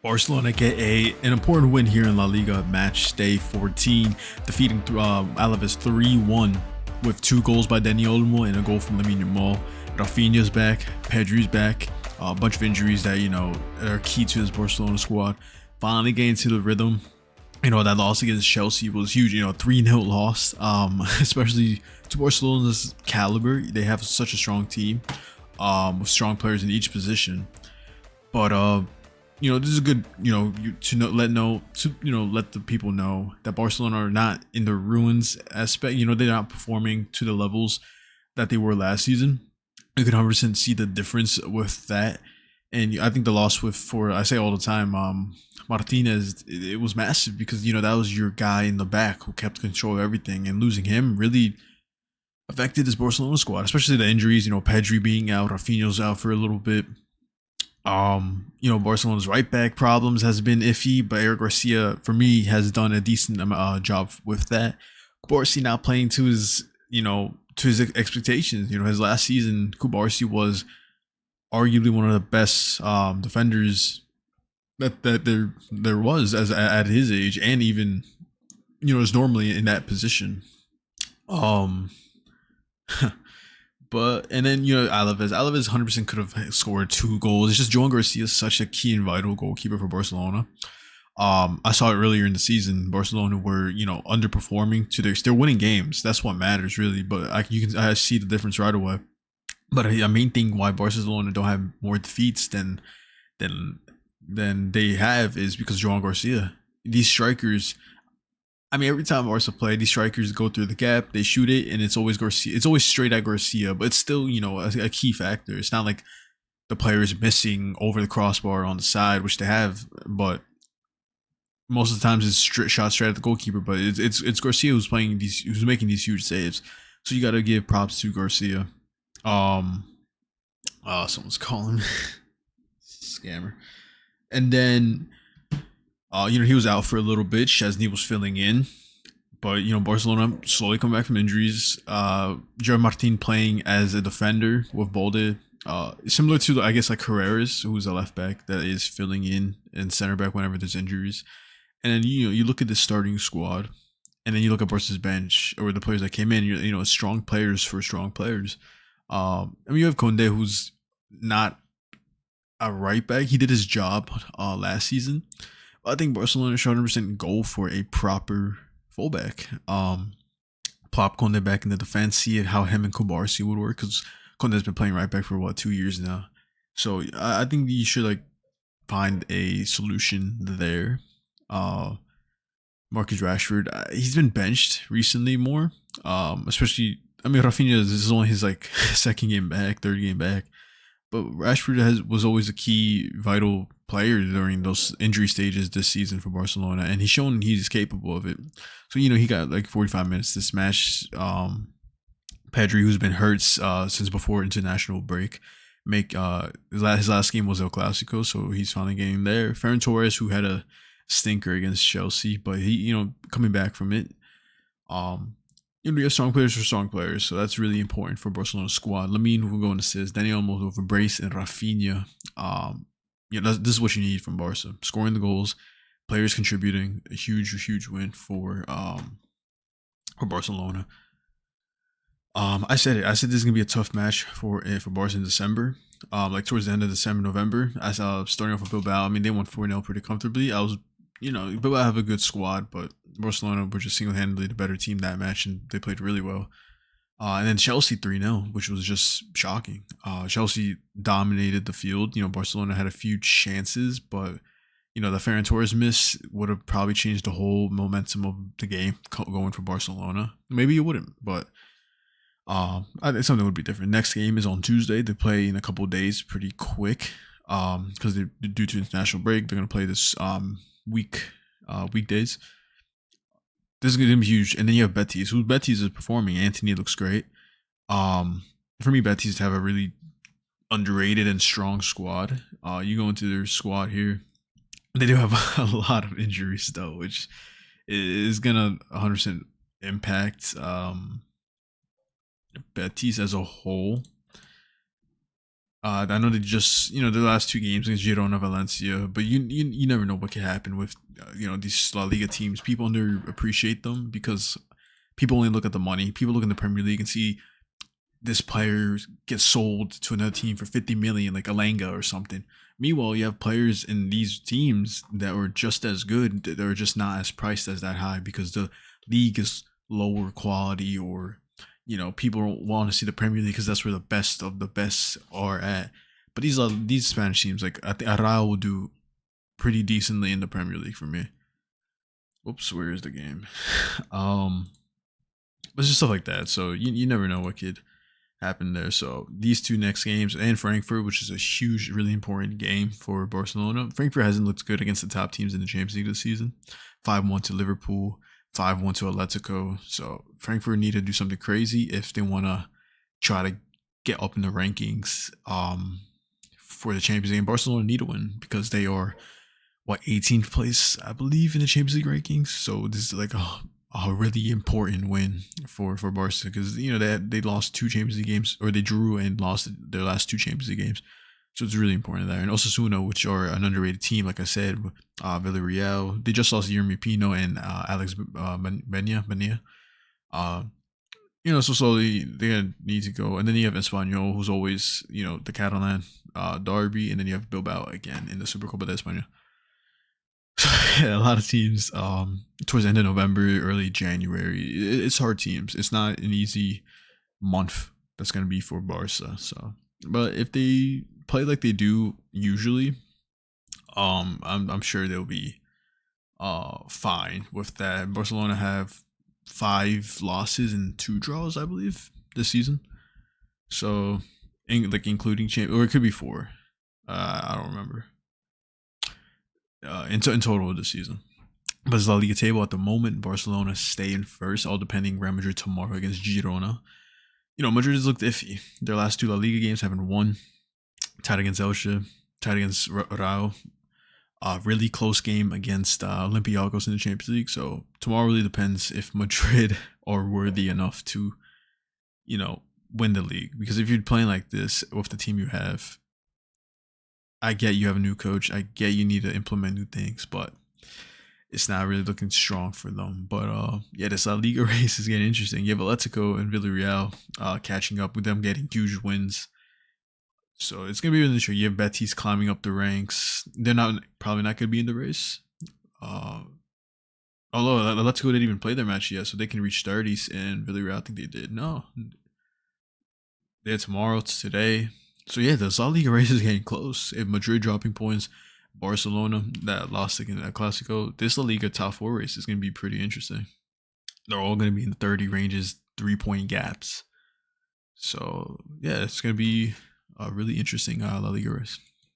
Barcelona get an important win here in La Liga match day 14, defeating Alaves 3-1 with 2 goals by Olmo and a goal from Lamine Yalmal. Raphiana's back, Pedri's back, a bunch of injuries that are key to this Barcelona squad. Finally getting to the rhythm. That loss against Chelsea was huge. 3-0 loss, especially to Barcelona's caliber. They have such a strong team, with strong players in each position. But this is good. Let the people know that Barcelona are not in the ruins aspect. They're not performing to the levels that they were last season. You can 100% see the difference with that. And I think the loss I say all the time, Martinez, it was massive because that was your guy in the back who kept control of everything, and losing him really affected this Barcelona squad, especially the injuries. Pedri being out, Rafinha's out for a little bit. Barcelona's right back problems has been iffy, but Eric Garcia, for me, has done a decent job with that. Kubarsi not playing to his expectations. His last season, Kubarsi was arguably one of the best defenders that there was as at his age, and even is normally in that position. But and then Alaves 100% could have scored 2 goals. It's just Joan Garcia is such a key and vital goalkeeper for Barcelona. I saw it earlier in the season. Barcelona were underperforming to they're winning games. That's what matters really. But I see the difference right away. But a main thing why Barcelona don't have more defeats than they have is because Joan Garcia. These strikers, every time Barca play, these strikers go through the gap, they shoot it, and it's always Garcia. It's always straight at Garcia, but it's still, a key factor. It's not like the player is missing over the crossbar on the side, which they have, but most of the times it's shot straight at the goalkeeper. But it's Garcia who's making these huge saves. So you got to give props to Garcia. Someone's calling me. Scammer. And then he was out for a little bit. Chesney was filling in. But, Barcelona slowly come back from injuries. Gerard Martin playing as a defender with Balde. Similar to, I guess, like Herrera's, who's a left back that is filling in and center back whenever there's injuries. And then, you look at the starting squad. And then you look at Barca's bench or the players that came in. Strong players for strong players. You have Conde, who's not a right back. He did his job last season. I think Barcelona should 100% go for a proper fullback. Plop Conde back in the defense, see how him and Kubarsi would work, because Conde's been playing right back for 2 years now. So I think you should find a solution there. Marcus Rashford, he's been benched recently more, especially. Raphinha, this is only his second game back, third game back. But Rashford was always a key, vital player during those injury stages this season for Barcelona, and he's shown he's capable of it. So he got 45 minutes this match. Pedri, who's been hurt since before international break, his last game was El Classico, so he's finally getting there. Ferran Torres, who had a stinker against Chelsea, but he coming back from it. We have strong players for strong players, so that's really important for Barcelona's squad. Lamine will go in assists, Daniel Olmo over brace, and Raphinha. This is what you need from Barca: scoring the goals, players contributing. A huge win for Barcelona. I said it. I said this is gonna be a tough match for Barca in December. Towards the end of December, November. I saw starting off with Bilbao. They won 4-0 pretty comfortably. I was, Bilbao have a good squad, but Barcelona were just single-handedly the better team that match, and they played really well. And then Chelsea 3-0, which was just shocking. Chelsea dominated the field. Barcelona had a few chances, but the Ferran Torres miss would have probably changed the whole momentum of the game going for Barcelona. Maybe it wouldn't, but I think something would be different. Next game is on Tuesday. They play in a couple of days, pretty quick, because they're due to international break. They're gonna play this weekdays. This is going to be huge. And then you have Betis, who Betis is performing. Anthony looks great. For me, Betis have a really underrated and strong squad. You go into their squad here. They do have a lot of injuries, though, which is going to 100% impact Betis as a whole. I know they just the last two games against Girona, Valencia, but you never know what can happen with these La Liga teams. People underappreciate them because people only look at the money. People look in the Premier League and see this player gets sold to another team for 50 million, like Alanga or something. Meanwhile, you have players in these teams that are just as good, that are just not as priced as that high because the league is lower quality, or people don't want to see the Premier League because that's where the best of the best are at. But these Spanish teams, like I think Arau will do pretty decently in the Premier League for me. Oops, where is the game? um, but it's just stuff like that. So you never know what could happen there. So these two next games and Frankfurt, which is a huge, really important game for Barcelona. Frankfurt hasn't looked good against the top teams in the Champions League this season. 5-1 to Liverpool, 5-1 to Atletico. So Frankfurt need to do something crazy if they want to try to get up in the rankings for the Champions League. And Barcelona need to win because they are 18th place, I believe, in the Champions League rankings. So this is like a really important win for Barca because they lost two Champions League games, or they drew and lost their last two Champions League games, so it's really important there. And Osasuna, which are an underrated team, like I said, Villarreal, they just lost Yermi Pino and Alex Benia. So slowly they need to go, and then you have Espanyol, who's always the Catalan derby, and then you have Bilbao again in the Supercopa de España. Yeah, a lot of teams towards the end of November, early January. It's hard teams. It's not an easy month that's going to be for Barca. So, but if they play like they do usually, I'm sure they'll be fine with that. Barcelona have 5 losses and 2 draws, I believe, this season. So, including or it could be 4. I don't remember. In total this season. But it's La Liga table at the moment. Barcelona stay in first, all depending Real Madrid tomorrow against Girona. Madrid has looked iffy. Their last 2 La Liga games haven't won. Tied against Elche, tied against Rayo. Really close game against Olympiacos in the Champions League. So tomorrow really depends if Madrid are worthy enough to, win the league. Because if you're playing like this with the team you have, I get you have a new coach. I get you need to implement new things, but it's not really looking strong for them. But this La Liga race is getting interesting. You have Atletico and Villarreal catching up with them, getting huge wins. So it's gonna be really interesting. You have Betis climbing up the ranks. They're probably not gonna be in the race. Although Atletico didn't even play their match yet, so they can reach 30s, and Villarreal, I think they did. No, they had tomorrow. It's today. So yeah, the La Liga race is getting close. If Madrid dropping points, Barcelona that lost against that Classico, this La Liga top 4 race is going to be pretty interesting. They're all going to be in the 30 ranges, 3-point gaps. So yeah, it's going to be a really interesting La Liga race.